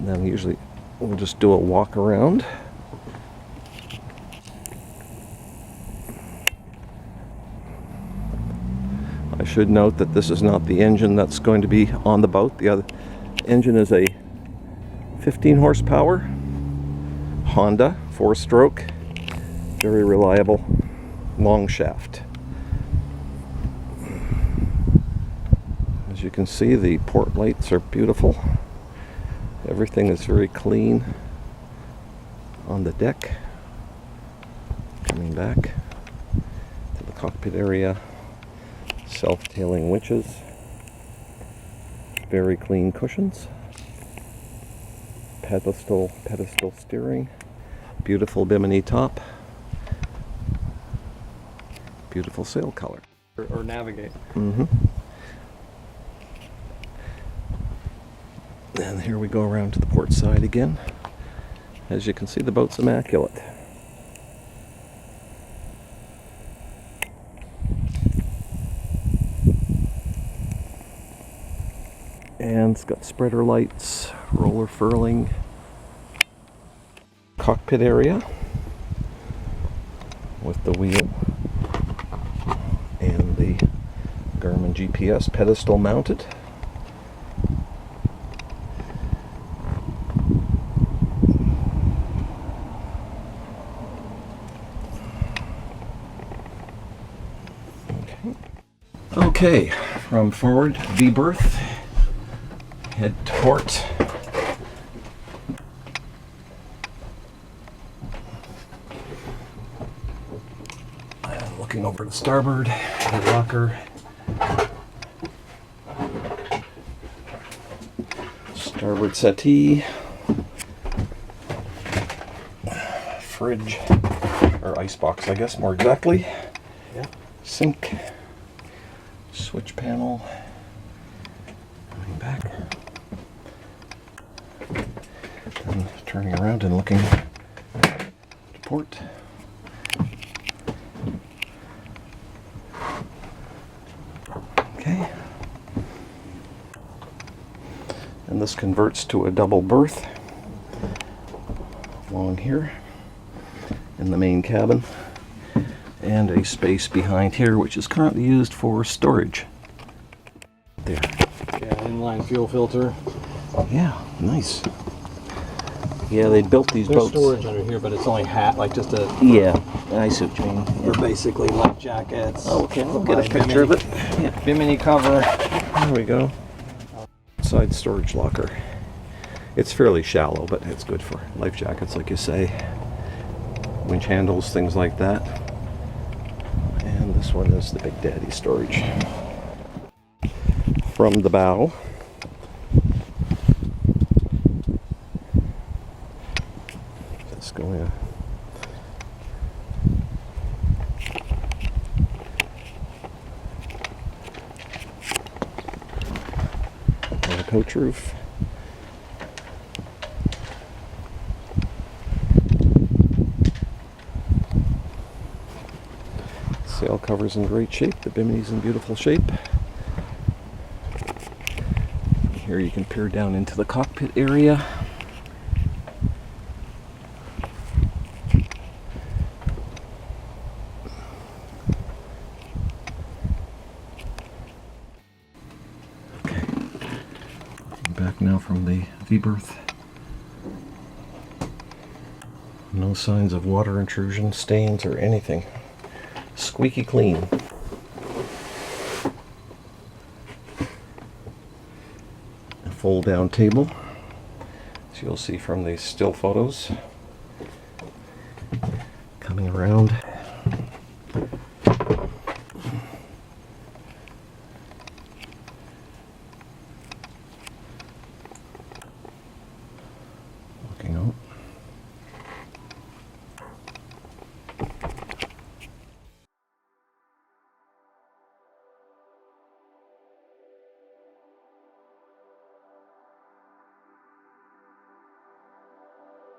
then usually we'll just do a walk around. I should note that this is not the engine that's going to be on the boat. The other engine is a 15 horsepower Honda 4-stroke, very reliable, long shaft. As you can see, the port lights are beautiful. Everything is very clean on the deck. Coming back to the cockpit area, self-tailing winches, very clean cushions, pedestal steering, beautiful bimini top, beautiful sail color. Or navigate. And here we go around to the port side again. As you can see, the boat's immaculate. And it's got spreader lights, roller furling, cockpit area with the wheel and the Garmin GPS pedestal mounted. Okay, from forward, V-berth, head to port. And looking over to starboard, the rocker. Starboard settee. Fridge, or icebox, I guess, more exactly. Yeah. Sink. Switch panel, coming back, and turning around and looking to port. Okay, and this converts to a double berth along here in the main cabin. And a space behind here, which is currently used for storage. There. Yeah, inline fuel filter. Yeah, nice. Yeah, they built these There's boats. storage under here, but it's only like just a. Yeah, I see what you mean. They're basically life jackets. Oh, okay, we'll get a picture of it. Yeah. Bimini cover. There we go. Side storage locker. It's fairly shallow, but it's good for life jackets, like you say. Winch handles, things like that. And this one is the Big Daddy storage. From the bow, just going on a coach roof. Sail cover's in great shape. The bimini's in beautiful shape. Here you can peer down into the cockpit area. Okay. Looking back now from the V-berth. No signs of water intrusion, stains, or anything. Squeaky clean. A fold down table, as you'll see from these still photos. Coming around